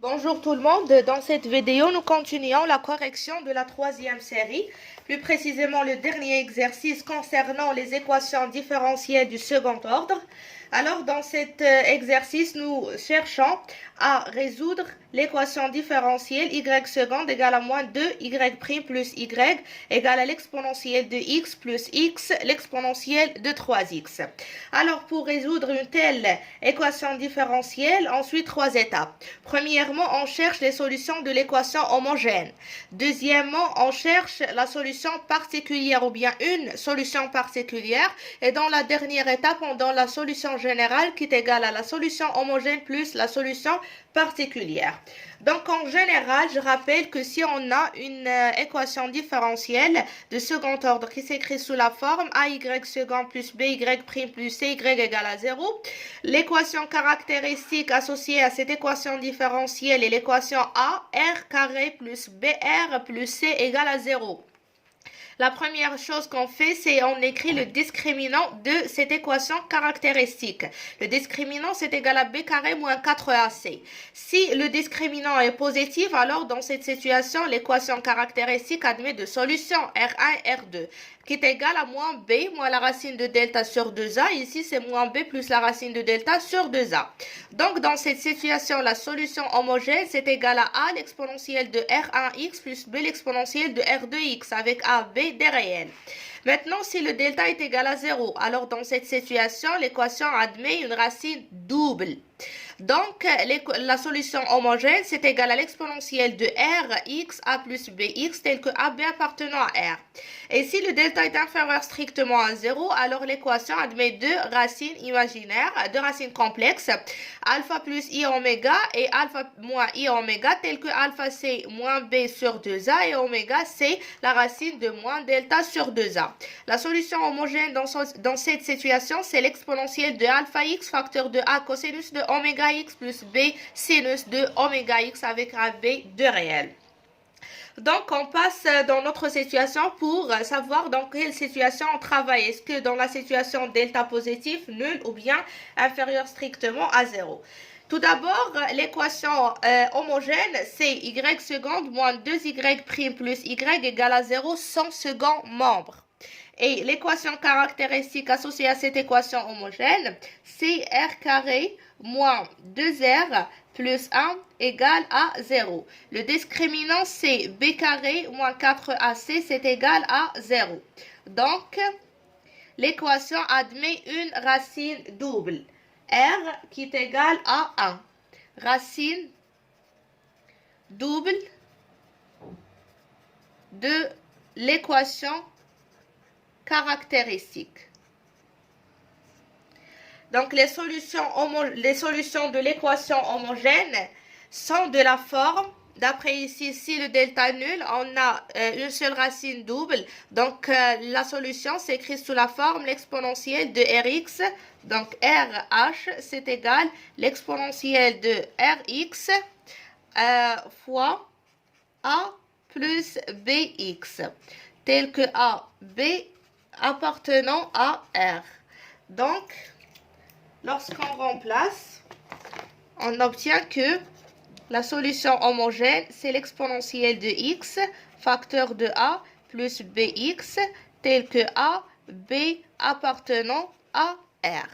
Bonjour tout le monde, dans cette vidéo nous continuons la correction de la troisième série, plus précisément le dernier exercice concernant les équations différentielles du second ordre. Alors dans cet exercice nous cherchons à résoudre l'équation différentielle y seconde égale à moins 2y' plus y égale à l'exponentielle de x plus x, l'exponentielle de 3x. Alors pour résoudre une telle équation différentielle, ensuite trois étapes. Premièrement, on cherche les solutions de l'équation homogène. Deuxièmement, on cherche la solution particulière ou bien une solution particulière. Et dans la dernière étape, on donne la solution générale qui est égale à la solution homogène plus la solution particulière. Donc en général, je rappelle que si on a une équation différentielle de second ordre qui s'écrit sous la forme AY second plus BY' plus CY égale à 0, l'équation caractéristique associée à cette équation différentielle est l'équation A, R carré plus BR plus C égale à 0. La première chose qu'on fait, c'est on écrit le discriminant de cette équation caractéristique. Le discriminant, c'est égal à b carré moins 4ac. Si le discriminant est positif, alors dans cette situation, l'équation caractéristique admet deux solutions, R1 et R2, qui est égal à moins b moins la racine de delta sur 2a. Ici, c'est moins b plus la racine de delta sur 2a. Donc, dans cette situation, la solution homogène, c'est égal à a l'exponentielle de R1x plus b l'exponentielle de R2x avec a, b des réels. Maintenant, si le delta est égal à 0, alors dans cette situation, l'équation admet une racine double. Donc, la solution homogène, c'est égal à l'exponentielle de Rx a plus Bx, tel que AB appartenant à R. Et si le delta est inférieur strictement à 0, alors l'équation admet deux racines imaginaires, deux racines complexes, alpha plus I oméga et alpha moins I oméga, tel que alpha c'est moins B sur 2A et oméga c'est la racine de moins delta sur 2A. La solution homogène dans cette situation, c'est l'exponentielle de alpha x facteur de A cosinus de oméga x plus b sinus de oméga x avec AB de réel. Donc, on passe dans notre situation pour savoir dans quelle situation on travaille. Est-ce que dans la situation delta positif, nul ou bien inférieur strictement à 0. Tout d'abord, l'équation homogène, c'est y seconde moins 2y' plus y égale à 0 sans second membre. Et l'équation caractéristique associée à cette équation homogène, c'est r carré moins 2r plus 1 égale à 0. Le discriminant, c'est b carré moins 4ac, c'est égal à 0. Donc, l'équation admet une racine double. R qui est égal à 1. Racine double de l'équation caractéristique. Donc, les solutions de l'équation homogène sont de la forme, d'après ici, si le delta est nul, on a une seule racine double. Donc, la solution s'écrit sous la forme l'exponentielle de Rx. Donc, RH, c'est égal l'exponentielle de Rx fois A plus Bx, tel que A, B appartenant à R. Donc, lorsqu'on remplace, on obtient que la solution homogène, c'est l'exponentielle de x, facteur de a, plus bx, tel que a, b appartenant à R.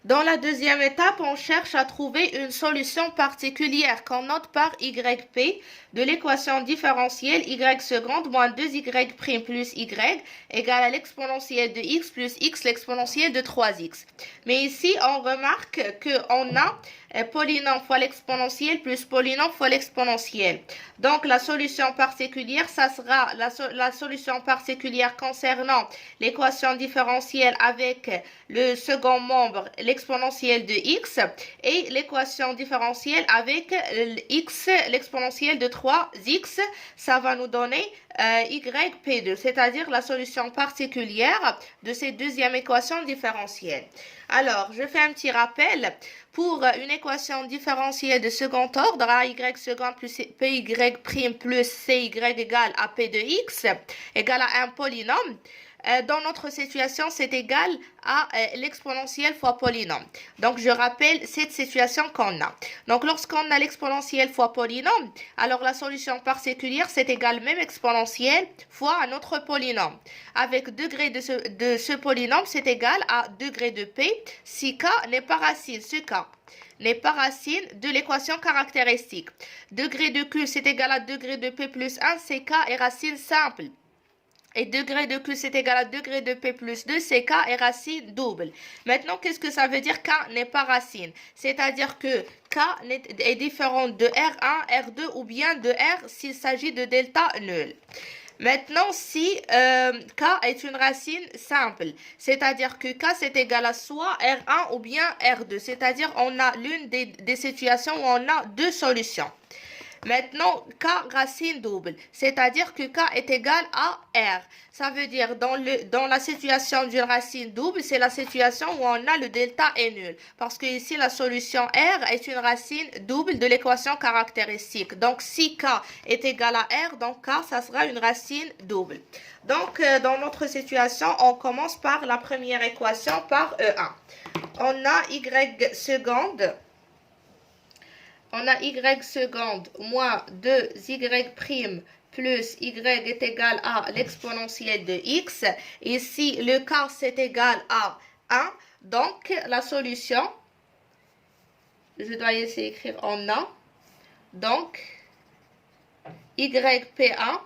Dans la deuxième étape, on cherche à trouver une solution particulière qu'on note par YP de l'équation différentielle y seconde moins 2y' plus y égale à l'exponentielle de x plus x l'exponentielle de 3x. Mais ici, on remarque qu'on a polynôme fois l'exponentielle plus polynôme fois l'exponentielle. Donc, la solution particulière, ça sera la solution particulière concernant l'équation différentielle avec le second membre, l'exponentielle de x, et l'équation différentielle avec x, l'exponentielle de 3x, ça va nous donner yp2, c'est-à-dire la solution particulière de cette deuxième équation différentielle. Alors, je fais un petit rappel. Pour une équation différentielle de second ordre, a y second plus py' plus cy égale à p de x égale à un polynôme, dans notre situation, c'est égal à l'exponentielle fois polynôme. Donc, je rappelle cette situation qu'on a. Donc, lorsqu'on a l'exponentielle fois polynôme, alors la solution particulière, c'est égal même exponentielle fois un autre polynôme. Avec degré de ce polynôme, c'est égal à degré de p si k n'est pas racine, ce k n'est pas racine de l'équation caractéristique. Degré de q, c'est égal à degré de p plus 1, c'est k est racine simple. Et degré de q, c'est égal à degré de p plus 2, c'est k est racine double. Maintenant, qu'est-ce que ça veut dire k n'est pas racine? C'est-à-dire que k est différent de R1, R2 ou bien de R s'il s'agit de delta nul. Maintenant, si k est une racine simple, c'est-à-dire que k c'est égal à soit R1 ou bien R2, c'est-à-dire on a l'une des situations où on a deux solutions. Maintenant, k racine double, c'est-à-dire que k est égal à R. Ça veut dire dans la situation d'une racine double, c'est la situation où on a le delta est nul. Parce que ici, la solution R est une racine double de l'équation caractéristique. Donc, si k est égal à R, donc k, ça sera une racine double. Donc, dans notre situation, on commence par la première équation, par E1. On a y seconde. On a y seconde moins 2y' plus y est égal à l'exponentielle de x. Ici, le k c'est égal à 1. Donc, la solution, je dois essayer d'écrire en A. Donc, yp1,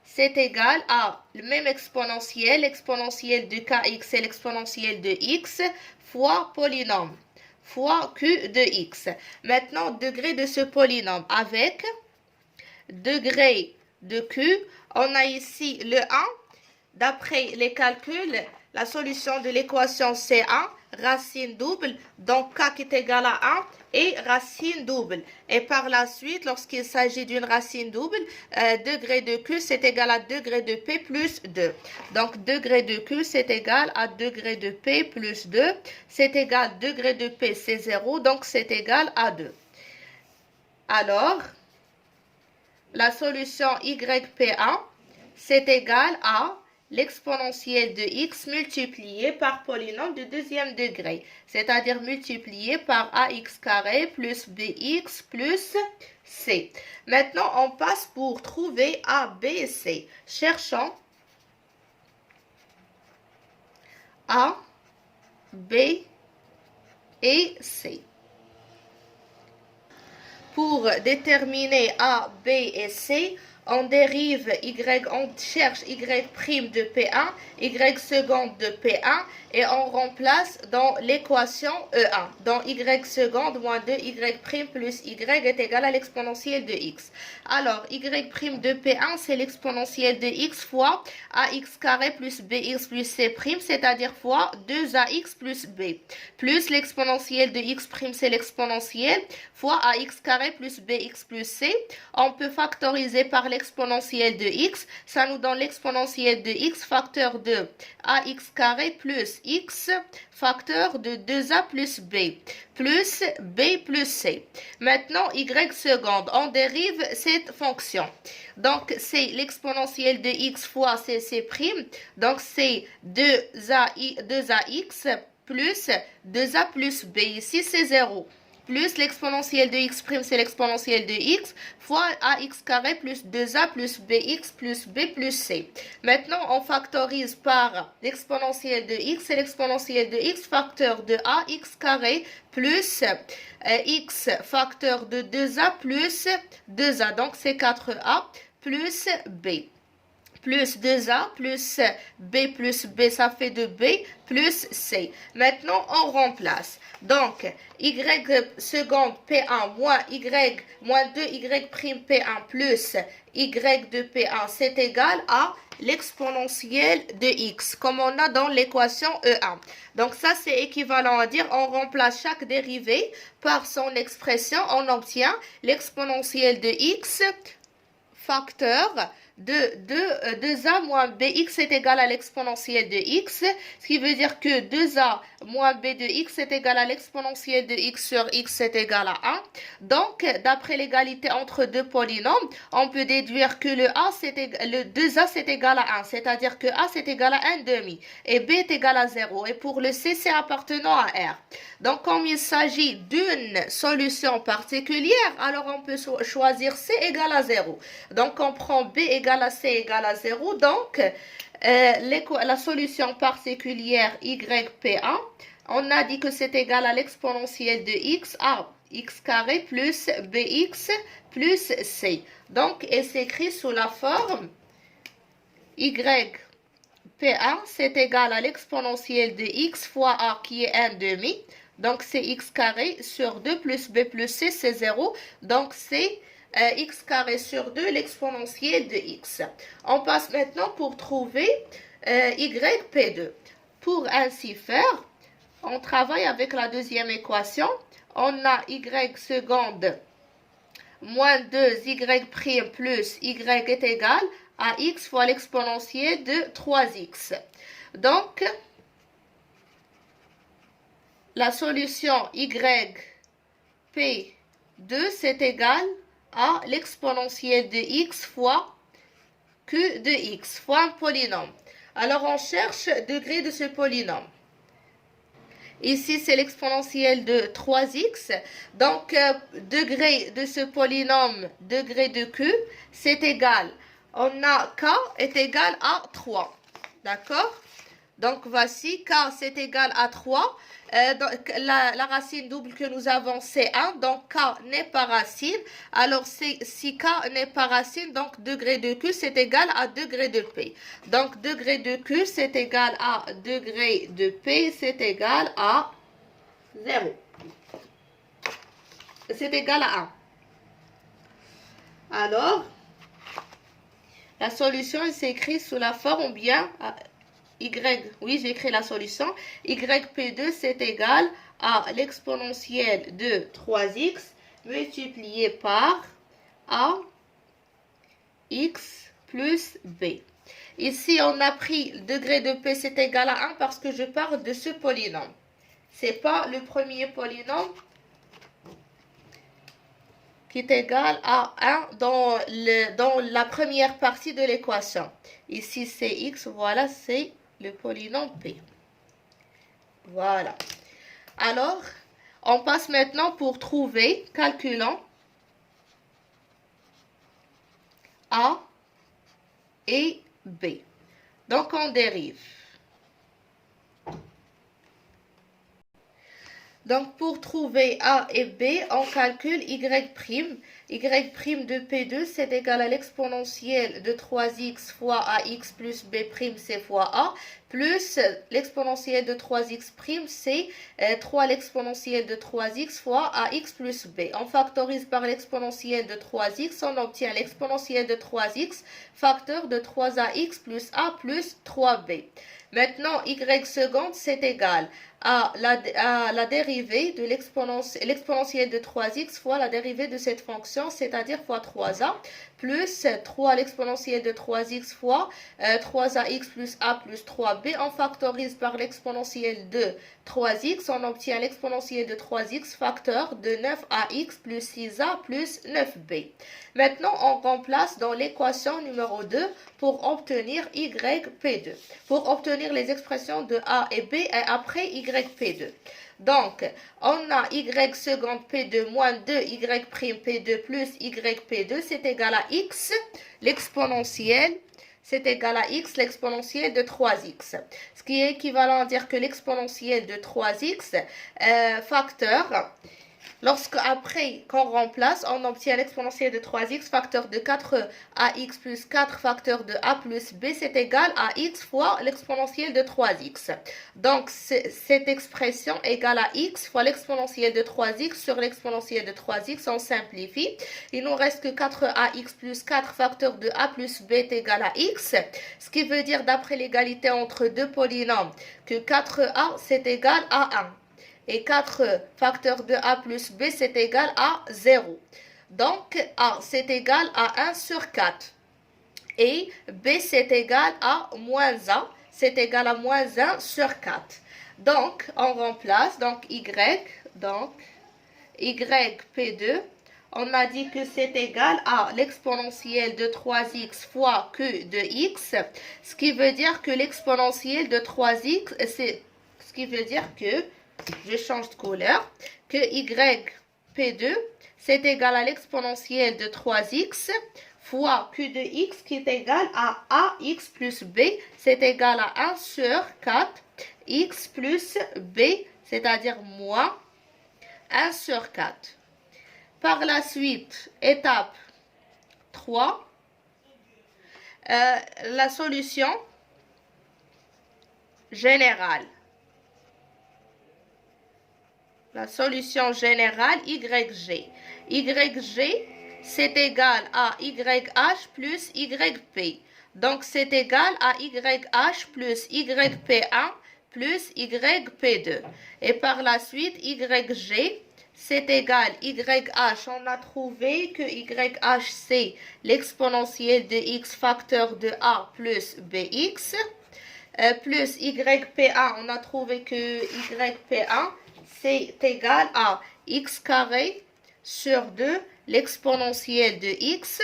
c'est égal à le même exponentiel, l'exponentielle de kx et l'exponentielle de x fois polynôme fois q de x. Maintenant, degré de ce polynôme avec degré de q. On a ici le 1. D'après les calculs, la solution de l'équation c'est 1, racine double, donc k qui est égal à 1 et racine double. Et par la suite, lorsqu'il s'agit d'une racine double, degré de q c'est égal à degré de p plus 2. Donc degré de q c'est égal à degré de p plus 2. C'est égal degré de p c'est 0, donc c'est égal à 2. Alors, la solution yp1 c'est égal à l'exponentielle de x multiplié par polynôme de deuxième degré, c'est-à-dire multiplié par ax carré plus bx plus c. Maintenant, on passe pour trouver a, b et c. Cherchons a, b et c. Pour déterminer a, b et c, on dérive on cherche y' de P1, y seconde de P1 et on remplace dans l'équation E1. Dans y seconde moins 2y' plus y est égal à l'exponentielle de x. Alors, y' de P1, c'est l'exponentielle de x fois ax carré plus bx plus c', c'est-à-dire fois 2ax plus b. Plus l'exponentielle de x', c'est l'exponentielle fois ax carré plus bx plus c. On peut factoriser par l'exponentielle de x. Ça nous donne l'exponentielle de x facteur de ax carré plus x facteur de 2a plus b plus c. Maintenant, y seconde, on dérive cette fonction. Donc, c'est l'exponentielle de x fois c'. Donc, c'est 2ax plus 2a plus b. Ici, c'est 0. Plus l'exponentielle de x', c'est l'exponentielle de x, fois ax carré plus 2a plus bx plus b plus c. Maintenant, on factorise par l'exponentielle de x et l'exponentielle de x facteur de ax carré plus x facteur de 2a plus 2a. Donc, c'est 4a plus b. Plus 2a plus b, ça fait 2b plus c. Maintenant, on remplace. Donc, y seconde P1 moins y moins 2y' P1 plus y de P1, c'est égal à l'exponentielle de x, comme on a dans l'équation E1. Donc, ça, c'est équivalent à dire, on remplace chaque dérivée par son expression, on obtient l'exponentielle de x facteur 2a moins bx est égal à l'exponentielle de x, ce qui veut dire que 2a moins b de x est égal à l'exponentielle de x sur x est égal à 1. Donc, d'après l'égalité entre deux polynômes, on peut déduire que le 2a c'est égal à 1, c'est-à-dire que a c'est égal à 1 demi et b est égal à 0. Et pour le c, c'est appartenant à R. Donc, comme il s'agit d'une solution particulière, alors on peut choisir c égale à 0. Donc, on prend b égale à c égale à 0. Donc, la solution particulière YP1, on a dit que c'est égal à l'exponentielle de x à x carré plus bx plus c. Donc, elle s'écrit sous la forme YP1, c'est égal à l'exponentielle de x fois a qui est 1 demi. Donc, c'est x carré sur 2 plus b plus c, c'est 0. Donc, c'est x carré sur 2, l'exponentielle de x. On passe maintenant pour trouver YP2. Pour ainsi faire, on travaille avec la deuxième équation. On a y seconde moins 2y' plus y est égal à x fois l'exponentielle de 3x. Donc, la solution YP2, c'est égal à l'exponentielle de x fois q de x fois un polynôme. Alors, on cherche degré de ce polynôme. Ici, c'est l'exponentielle de 3x. Donc, degré de ce polynôme, degré de q, c'est égal. On a k est égal à 3. D'accord? Donc, voici k, c'est égal à 3. Donc, la racine double que nous avons, c'est 1. Donc, k n'est pas racine. Alors, si k n'est pas racine, donc degré de q, c'est égal à degré de p. Donc, degré de q, c'est égal à degré de p, c'est égal à 0. C'est égal à 1. Alors, la solution s'écrit sous la forme bien... oui, j'écris la solution. YP2, c'est égal à l'exponentielle de 3x multiplié par a x plus b. Ici, on a pris le degré de p, c'est égal à 1 parce que je parle de ce polynôme. Ce n'est pas le premier polynôme qui est égal à 1 dans la première partie de l'équation. Ici, c'est x, voilà, c'est le polynôme P. Voilà. Alors, on passe maintenant pour trouver, calculant A et B. Donc, on dérive. Donc, pour trouver A et B, on calcule Y'. Y' de P2, c'est égal à l'exponentielle de 3x fois AX plus B', c'est fois A, plus l'exponentielle de 3x', c'est 3 l'exponentielle de 3x fois AX plus B. On factorise par l'exponentielle de 3x, on obtient l'exponentielle de 3x, facteur de 3AX plus A plus 3B. Maintenant, y seconde, c'est égal à la dérivée de l'exponentielle de 3x fois la dérivée de cette fonction, c'est-à-dire fois 3a, plus 3 l'exponentielle de 3x fois 3ax plus a plus 3b. On factorise par l'exponentielle de 3x, on obtient l'exponentielle de 3x, facteur de 9ax plus 6a plus 9b. Maintenant, on remplace dans l'équation numéro 2 pour obtenir YP2, pour obtenir les expressions de A et B et après YP2. Donc, on a Y seconde P2 moins 2 Y' P2 plus YP2, c'est égal à X, l'exponentielle, c'est égal à X, l'exponentielle de 3X. Ce qui est équivalent à dire que l'exponentielle de 3X, facteur, après qu'on remplace, on obtient l'exponentielle de 3x, facteur de 4ax plus 4 facteur de a plus b, c'est égal à x fois l'exponentielle de 3x. Donc, cette expression égale à x fois l'exponentielle de 3x sur l'exponentielle de 3x, on simplifie. Il nous reste que 4ax plus 4 facteur de a plus b est égal à x, ce qui veut dire d'après l'égalité entre deux polynômes que 4a c'est égal à 1. Et 4 facteurs de a plus b, c'est égal à 0. Donc, a, c'est égal à 1 sur 4. et B c'est égal à moins 1, c'est égal à moins 1 sur 4. Donc, on remplace, donc YP2, on a dit que c'est égal à l'exponentielle de 3x fois Q de x, ce qui veut dire que l'exponentielle de 3x, c'est ce qui veut dire que, je change de couleur, que YP2, c'est égal à l'exponentielle de 3x fois Q de x qui est égal à AX plus B, c'est égal à 1 sur 4 x plus B, c'est-à-dire moins 1 sur 4. Par la suite, étape 3, la solution générale. La solution générale YG. YG, c'est égal à YH plus YP. Donc, c'est égal à YH plus YP1 plus YP2. Et par la suite, YG, c'est égal YH. On a trouvé que YH, c'est l'exponentielle de x facteur de A plus BX. Plus YP1, on a trouvé que YP1, c'est égal à x carré sur 2, l'exponentielle de x,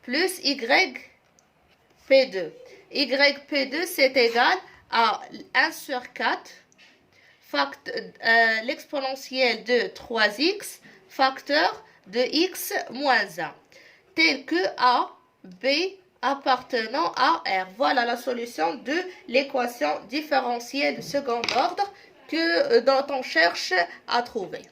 plus YP2. YP2, c'est égal à 1 sur 4, l'exponentielle de 3x, facteur de x moins 1, tel que A, B, appartenant à R. Voilà la solution de l'équation différentielle de second ordre dont on cherche à trouver.